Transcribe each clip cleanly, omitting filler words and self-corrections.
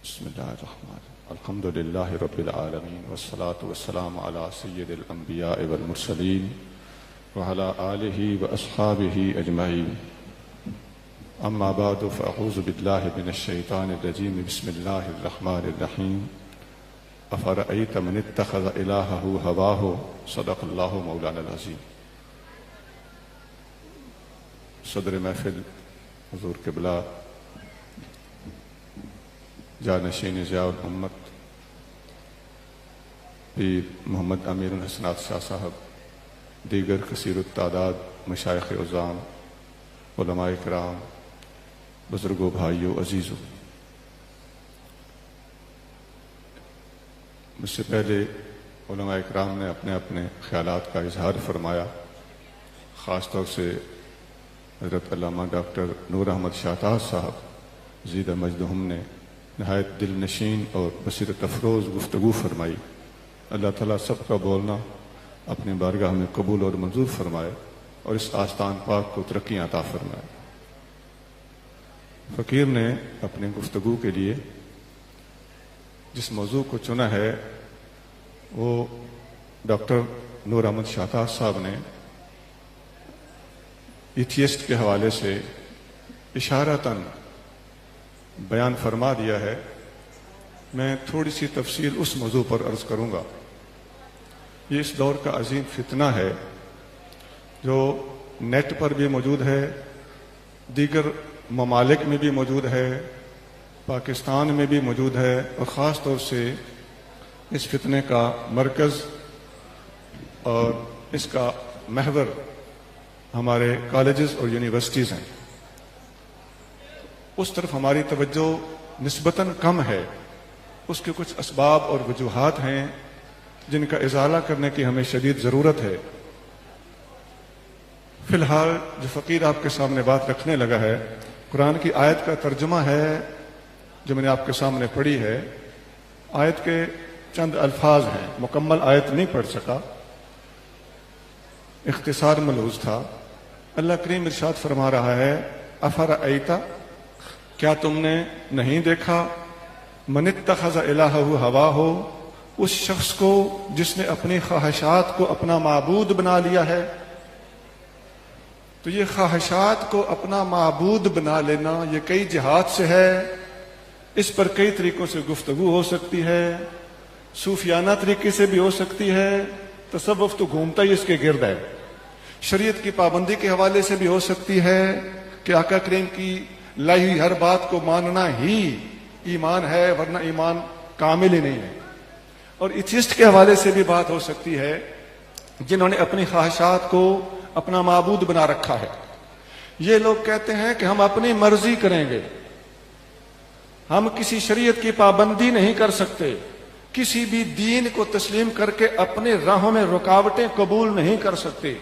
بسم الله الرحمن الرحيم. الحمد لله رب العالمين والصلاة والسلام على سيد الأنبياء والمرسلين وعلى آله وأصحابه أجمعين. أما بعد فأعوذ بالله من الشيطان الرجيم. بسم الله الرحمن الرحيم. أفرأيت من اتخذ إلهه هواه. صدق الله مولانا العظيم. صدر محفل حضور قبلہ، جانشین ضیاء الامت پیر محمد امیر الحسنات شاہ صاحب، دیگر کثیر التعداد مشائخ عظام، علماء کرام، بزرگوں، بھائیوں، عزیزوں، مجھ سے پہلے علماء کرام نے اپنے اپنے خیالات کا اظہار فرمایا. خاص طور سے حضرت علامہ ڈاکٹر نور احمد شاہتاج صاحب زید مجدہم نے نہایت دل نشین اور بصیرت افروز گفتگو فرمائی. اللہ تعالیٰ سب کا بولنا اپنی بارگاہ میں قبول اور منظور فرمائے اور اس آستان پاک کو ترقیاں عطا فرمائے. فقیر نے اپنی گفتگو کے لیے جس موضوع کو چنا ہے وہ ڈاکٹر نور احمد شاہتاج صاحب نے ایتھیسٹ کے حوالے سے اشارتاً بیان فرما دیا ہے. میں تھوڑی سی تفصیل اس موضوع پر عرض کروں گا. یہ اس دور کا عظیم فتنہ ہے جو نیٹ پر بھی موجود ہے، دیگر ممالک میں بھی موجود ہے، پاکستان میں بھی موجود ہے، اور خاص طور سے اس فتنے کا مرکز اور اس کا محور ہمارے کالجز اور یونیورسٹیز ہیں. اس طرف ہماری توجہ نسبتاً کم ہے. اس کے کچھ اسباب اور وجوہات ہیں جن کا ازالہ کرنے کی ہمیں شدید ضرورت ہے. فی الحال جو فقیر آپ کے سامنے بات رکھنے لگا ہے، قرآن کی آیت کا ترجمہ ہے جو میں نے آپ کے سامنے پڑھی ہے. آیت کے چند الفاظ ہیں، مکمل آیت نہیں پڑھ سکا، اختصار ملحوظ تھا. اللہ کریم ارشاد فرما رہا ہے، افرأیت، کیا تم نے نہیں دیکھا، من اتخذ الہہ ہواہ، اس شخص کو جس نے اپنی خواہشات کو اپنا معبود بنا لیا ہے. تو یہ خواہشات کو اپنا معبود بنا لینا یہ کئی جہات سے ہے. اس پر کئی طریقوں سے گفتگو ہو سکتی ہے، صوفیانہ طریقے سے بھی ہو سکتی ہے. تصوف تو گھومتا ہی اس کے گرد ہے. شریعت کی پابندی کے حوالے سے بھی ہو سکتی ہے کہ آقا کریم کی لائی ہوئی ہر بات کو ماننا ہی ایمان ہے، ورنہ ایمان کامل ہی نہیں ہے. اور ایتھیسٹ کے حوالے سے بھی بات ہو سکتی ہے جنہوں نے اپنی خواہشات کو اپنا معبود بنا رکھا ہے. یہ لوگ کہتے ہیں کہ ہم اپنی مرضی کریں گے، ہم کسی شریعت کی پابندی نہیں کر سکتے، کسی بھی دین کو تسلیم کر کے اپنے راہوں میں رکاوٹیں قبول نہیں کر سکتے.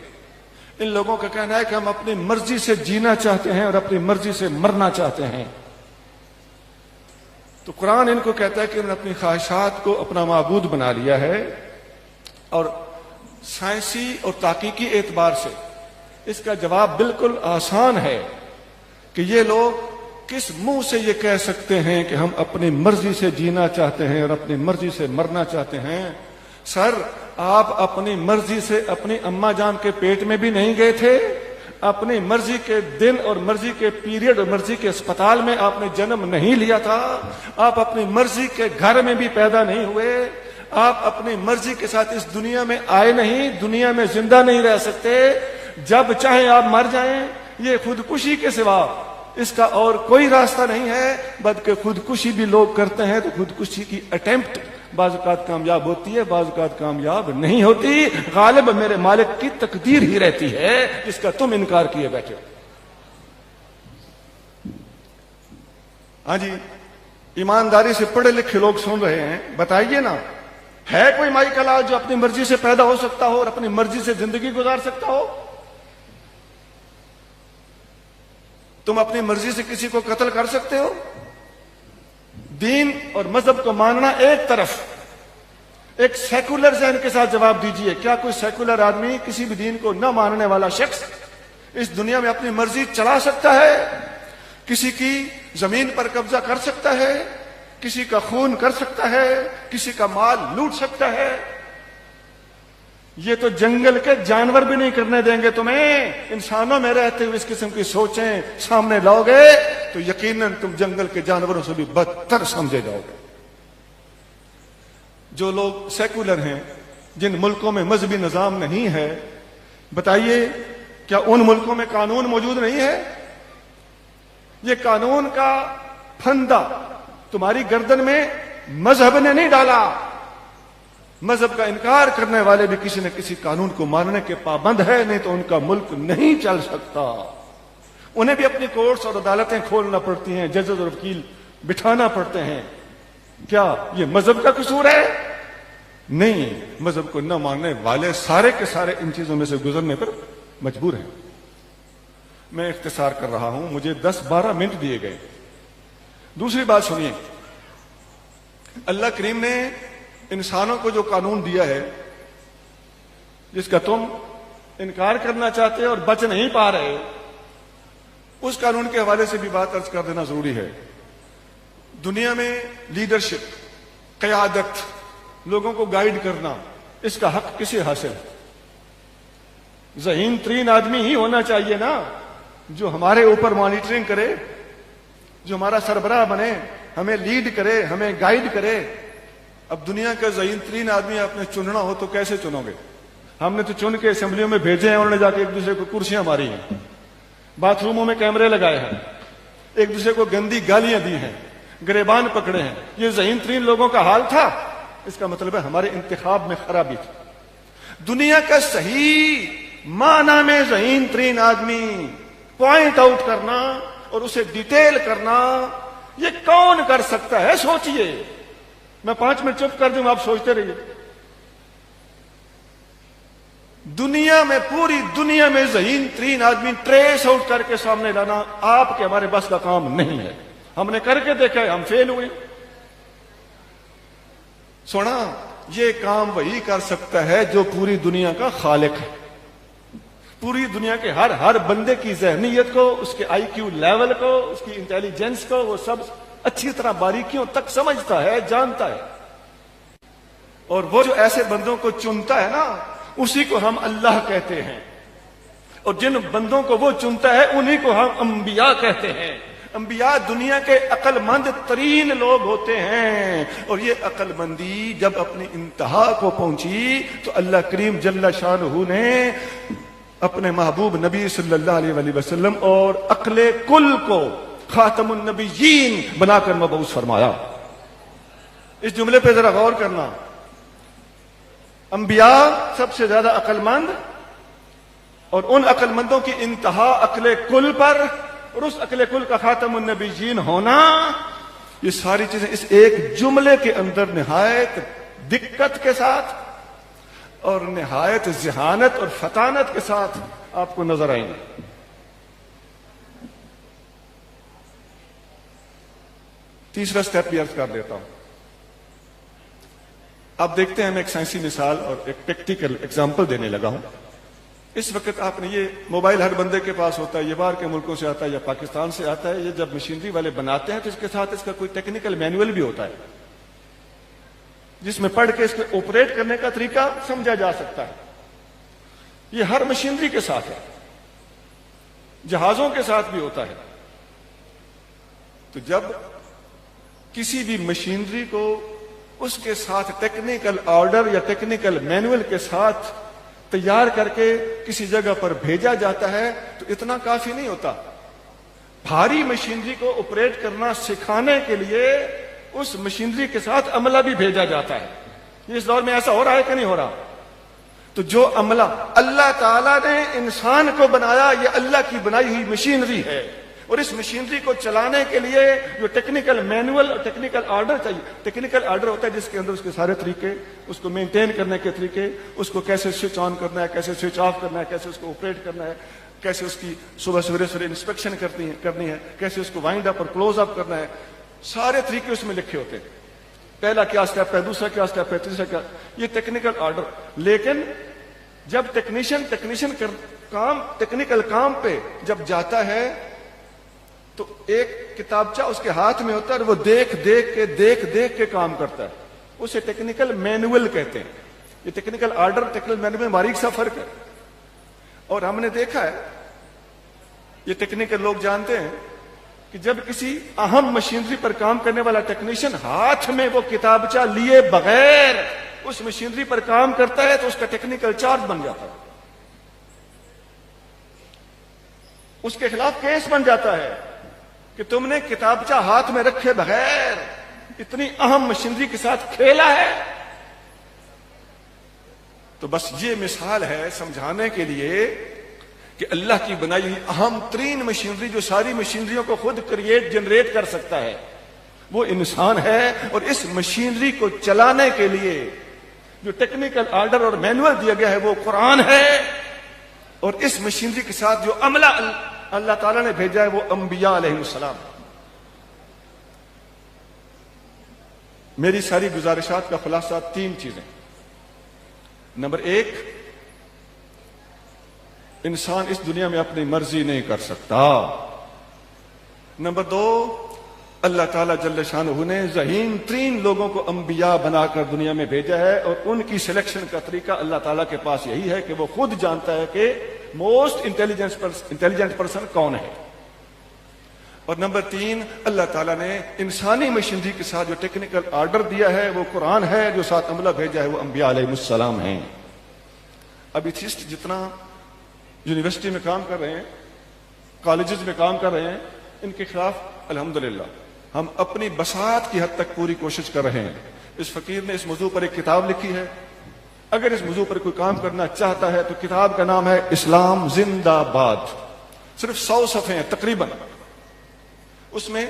ان لوگوں کا کہنا ہے کہ ہم اپنی مرضی سے جینا چاہتے ہیں اور اپنی مرضی سے مرنا چاہتے ہیں. تو قرآن ان کو کہتا ہے کہ انہوں نے اپنی خواہشات کو اپنا معبود بنا لیا ہے. اور سائنسی اور تحقیقی اعتبار سے اس کا جواب بالکل آسان ہے کہ یہ لوگ کس منہ سے یہ کہہ سکتے ہیں کہ ہم اپنی مرضی سے جینا چاہتے ہیں اور اپنی مرضی سے مرنا چاہتے ہیں. سر، آپ اپنی مرضی سے اپنی اماں جان کے پیٹ میں بھی نہیں گئے تھے، اپنی مرضی کے دن اور مرضی کے پیریڈ اور مرضی کے اسپتال میں آپ نے جنم نہیں لیا تھا، آپ اپنی مرضی کے گھر میں بھی پیدا نہیں ہوئے، آپ اپنی مرضی کے ساتھ اس دنیا میں آئے نہیں، دنیا میں زندہ نہیں رہ سکتے. جب چاہیں آپ مر جائیں. یہ خودکشی کے سوا اس کا اور کوئی راستہ نہیں ہے. بلکہ خودکشی بھی لوگ کرتے ہیں تو خودکشی کی اٹیمپٹ بعض اوقات کامیاب ہوتی ہے، بعض اوقات کامیاب نہیں ہوتی. غالب میرے مالک کی تقدیر ہی رہتی ہے جس کا تم انکار کیے بیٹھے ہو. ہاں جی، ایمانداری سے پڑھے لکھے لوگ سن رہے ہیں، بتائیے نا، ہے کوئی مائی کا لال جو اپنی مرضی سے پیدا ہو سکتا ہو اور اپنی مرضی سے زندگی گزار سکتا ہو؟ تم اپنی مرضی سے کسی کو قتل کر سکتے ہو؟ دین اور مذہب کو ماننا ایک طرف. ایک سیکولر ذہن کے ساتھ جواب دیجئے، کیا کوئی سیکولر آدمی، کسی بھی دین کو نہ ماننے والا شخص اس دنیا میں اپنی مرضی چلا سکتا ہے؟ کسی کی زمین پر قبضہ کر سکتا ہے؟ کسی کا خون کر سکتا ہے، کسی کا مال لوٹ سکتا ہے. یہ تو جنگل کے جانور بھی نہیں کرنے دیں گے تمہیں. انسانوں میں رہتے ہوئے اس قسم کی سوچیں سامنے لاؤ گے تو یقیناً تم جنگل کے جانوروں سے بھی بدتر سمجھے جاؤ گے. جو لوگ سیکولر ہیں، جن ملکوں میں مذہبی نظام نہیں ہے، بتائیے کیا ان ملکوں میں قانون موجود نہیں ہے؟ یہ قانون کا پھندا تمہاری گردن میں مذہب نے نہیں ڈالا. مذہب کا انکار کرنے والے بھی کسی نہ کسی قانون کو ماننے کے پابند ہے، نہیں تو ان کا ملک نہیں چل سکتا. انہیں بھی اپنی کورٹس اور عدالتیں کھولنا پڑتی ہیں، ججز اور وکیل بٹھانا پڑتے ہیں. کیا یہ مذہب کا قصور ہے؟ نہیں، مذہب کو نہ ماننے والے سارے کے سارے ان چیزوں میں سے گزرنے پر مجبور ہیں. میں اختصار کر رہا ہوں، مجھے 10-12 منٹ دیے گئے. دوسری بات سنیے، اللہ کریم نے انسانوں کو جو قانون دیا ہے، جس کا تم انکار کرنا چاہتے اور بچ نہیں پا رہے، اس قانون کے حوالے سے بھی بات عرض کر دینا ضروری ہے. دنیا میں لیڈرشپ، قیادت، لوگوں کو گائیڈ کرنا، اس کا حق کسے حاصل ہے؟ ذہین ترین آدمی ہی ہونا چاہیے نا، جو ہمارے اوپر مانیٹرنگ کرے، جو ہمارا سربراہ بنے، ہمیں لیڈ کرے، ہمیں گائیڈ کرے. اب دنیا کا ذہین ترین آدمی آپ نے چننا ہو تو کیسے چنو گے؟ ہم نے تو چن کے اسمبلیوں میں بھیجے ہیں، انہوں نے جا کے ایک دوسرے کو کرسیاں ماری ہیں، باتھ روموں میں کیمرے لگائے ہیں، ایک دوسرے کو گندی گالیاں دی ہیں، گریبان پکڑے ہیں. یہ ذہین ترین لوگوں کا حال تھا. اس کا مطلب ہے ہمارے انتخاب میں خرابی تھی. دنیا کا صحیح معنی میں ذہین ترین آدمی پوائنٹ آؤٹ کرنا اور اسے ڈیٹیل کرنا، یہ کون کر سکتا ہے؟ سوچئے. میں 5 منٹ چپ کر دوں، آپ سوچتے رہیے. دنیا میں، پوری دنیا میں ذہین ترین آدمی ٹریس آؤٹ کر کے سامنے لانا آپ کے ہمارے بس کا کام نہیں ہے. ہم نے کر کے دیکھا ہے، ہم فیل ہوئے. سونا، یہ کام وہی کر سکتا ہے جو پوری دنیا کا خالق ہے. پوری دنیا کے ہر بندے کی ذہنیت کو، اس کے آئی کیو لیول کو، اس کی انٹیلیجنس کو وہ سب اچھی طرح باریکیوں تک سمجھتا ہے، جانتا ہے. اور وہ جو ایسے بندوں کو چنتا ہے نا، اسی کو ہم اللہ کہتے ہیں. اور جن بندوں کو وہ چنتا ہے انہی کو ہم انبیاء کہتے ہیں. انبیاء دنیا کے عقل مند ترین لوگ ہوتے ہیں. اور یہ عقل مندی جب اپنی انتہا کو پہنچی تو اللہ کریم جل شانہ نے اپنے محبوب نبی صلی اللہ علیہ وسلم اور عقل کل کو خاتم النبیین بنا کر مبعوث فرمایا. اس جملے پہ ذرا غور کرنا. انبیاء سب سے زیادہ عقل مند، اور ان عقل مندوں کی انتہا عقل کل پر، اور اس عقل کل کا خاتم النبیین ہونا، یہ ساری چیزیں اس ایک جملے کے اندر نہایت دقت کے ساتھ اور نہایت ذہانت اور فطانت کے ساتھ آپ کو نظر آئیں گے. تیسرا سٹیپ بھی عرض کر دیتا ہوں. آپ دیکھتے ہیں میں ایک سائنسی مثال اور ایک پریکٹیکل ایگزامپل دینے لگا ہوں. اس وقت آپ نے یہ موبائل ہر بندے کے پاس ہوتا ہے، یہ باہر کے ملکوں سے آتا ہے یا پاکستان سے آتا ہے. یہ جب مشینری والے بناتے ہیں تو اس کے ساتھ اس کا کوئی ٹیکنیکل مینول بھی ہوتا ہے، جس میں پڑھ کے اس کے آپریٹ کرنے کا طریقہ سمجھا جا سکتا ہے. یہ ہر مشینری کے ساتھ ہے، جہازوں کے ساتھ بھی ہوتا ہے. تو جب کسی بھی مشینری کو اس کے ساتھ ٹیکنیکل آرڈر یا ٹیکنیکل مینول کے ساتھ تیار کر کے کسی جگہ پر بھیجا جاتا ہے تو اتنا کافی نہیں ہوتا. بھاری مشینری کو آپریٹ کرنا سکھانے کے لیے اس مشینری کے ساتھ عملہ بھی بھیجا جاتا ہے. یہ اس دور میں ایسا ہو رہا ہے کہ نہیں ہو رہا؟ تو جو عملہ اللہ تعالیٰ نے انسان کو بنایا، یہ اللہ کی بنائی ہوئی مشینری ہے. اور اس مشینری کو چلانے کے لیے جو ٹیکنیکل مینول اور ٹیکنیکل آرڈر چاہیے. ٹیکنیکل آرڈر ہوتا ہے جس کے اندر اس کے سارے طریقے، اس کو مینٹین کرنے کے طریقے، اس کو کیسے سوئچ آن کرنا ہے، کیسے سوئچ آف کرنا ہے، کیسے اس کو آپریٹ کرنا ہے، کیسے اس کی صبح سویرے انسپیکشن کرنی ہے، کیسے اس کو وائنڈ اپ اور کلوز اپ کرنا ہے. سارے طریقے اس میں لکھے ہوتے ہیں. پہلا کیا سٹیپ ہے، دوسرا کیا سٹیپ ہے، تیسرا کیا، یہ ٹیکنیکل آرڈر. لیکن جب ٹیکنیکل کام پہ جب جاتا ہے تو ایک کتابچہ اس کے ہاتھ میں ہوتا ہے اور وہ دیکھ دیکھ کے کام کرتا ہے. اسے ٹیکنیکل مینول کہتے ہیں. یہ ٹیکنیکل آرڈر ٹیکنیکل مینول میں باریک سا فرق ہے. اور ہم نے دیکھا ہے, یہ ٹیکنیکل لوگ جانتے ہیں کہ جب کسی اہم مشینری پر کام کرنے والا ٹیکنیشین ہاتھ میں وہ کتابچہ لیے بغیر اس مشینری پر کام کرتا ہے تو اس کا ٹیکنیکل چارج بن جاتا ہے, اس کے خلاف کیس بن جاتا ہے کہ تم نے کتابچہ ہاتھ میں رکھے بغیر اتنی اہم مشینری کے ساتھ کھیلا ہے. تو بس یہ مثال ہے سمجھانے کے لیے کہ اللہ کی بنائی ہوئی اہم ترین مشینری جو ساری مشینریوں کو خود جنریٹ کر سکتا ہے وہ انسان ہے. اور اس مشینری کو چلانے کے لیے جو ٹیکنیکل آرڈر اور مینول دیا گیا ہے وہ قرآن ہے. اور اس مشینری کے ساتھ جو عملہ اللہ تعالیٰ نے بھیجا ہے وہ انبیاء علیہ السلام. میری ساری گزارشات کا خلاصہ 3 چیزیں. نمبر 1, انسان اس دنیا میں اپنی مرضی نہیں کر سکتا. نمبر 2, اللہ تعالیٰ جل شانہ نے ذہین ترین لوگوں کو انبیاء بنا کر دنیا میں بھیجا ہے اور ان کی سلیکشن کا طریقہ اللہ تعالیٰ کے پاس یہی ہے کہ وہ خود جانتا ہے کہ موسٹ انٹیلیجنٹ پرسن کون ہے. اور نمبر 3, اللہ تعالیٰ نے انسانی مشینری کے ساتھ جو ٹیکنیکل آرڈر دیا ہے وہ قرآن ہے, جو ساتھ عملہ بھیجا ہے وہ انبیاء علیہ السلام ہیں. اب ایتھسٹ جتنا یونیورسٹی میں کام کر رہے ہیں, کالجز میں کام کر رہے ہیں, ان کے خلاف الحمدللہ ہم اپنی بساط کی حد تک پوری کوشش کر رہے ہیں. اس فقیر نے اس موضوع پر ایک کتاب لکھی ہے. اگر اس موضوع پر کوئی کام کرنا چاہتا ہے تو کتاب کا نام ہے اسلام زندہ باد. صرف 100 صفحے ہیں تقریباً. اس میں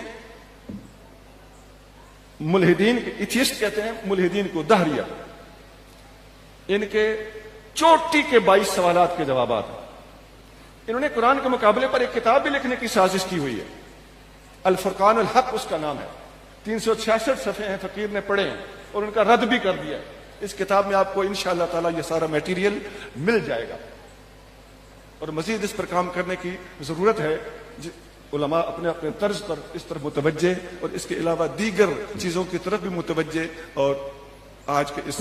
ملحدین, ایتھیسٹ کہتے ہیں ملحدین کو, دہریہ, ان کے چوٹی کے 22 سوالات کے جوابات ہیں. انہوں نے قرآن کے مقابلے پر ایک کتاب بھی لکھنے کی سازش کی ہوئی ہے, الفرقان الحق اس کا نام ہے. 366 صفحے ہیں, فقیر نے پڑھے ہیں اور ان کا رد بھی کر دیا ہے. اس کتاب میں آپ کو انشاءاللہ تعالی یہ سارا میٹیریل مل جائے گا. اور مزید اس پر کام کرنے کی ضرورت ہے. علماء اپنے اپنے طرز پر اس طرف متوجہ اور اس کے علاوہ دیگر چیزوں کی طرف بھی متوجہ, اور آج کے اس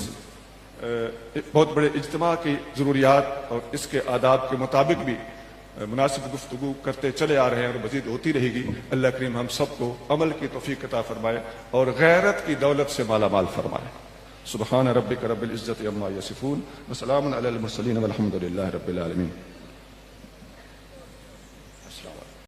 بہت بڑے اجتماع کی ضروریات اور اس کے آداب کے مطابق بھی مناسب گفتگو کرتے چلے آ رہے ہیں اور مزید ہوتی رہے گی. اللہ کریم ہم سب کو عمل کی توفیق عطا فرمائے اور غیرت کی دولت سے مالا مال فرمائے. سبحان ربک رب العزت عما یصفون وسلام علی المرسلین والحمد للہ رب العالمین.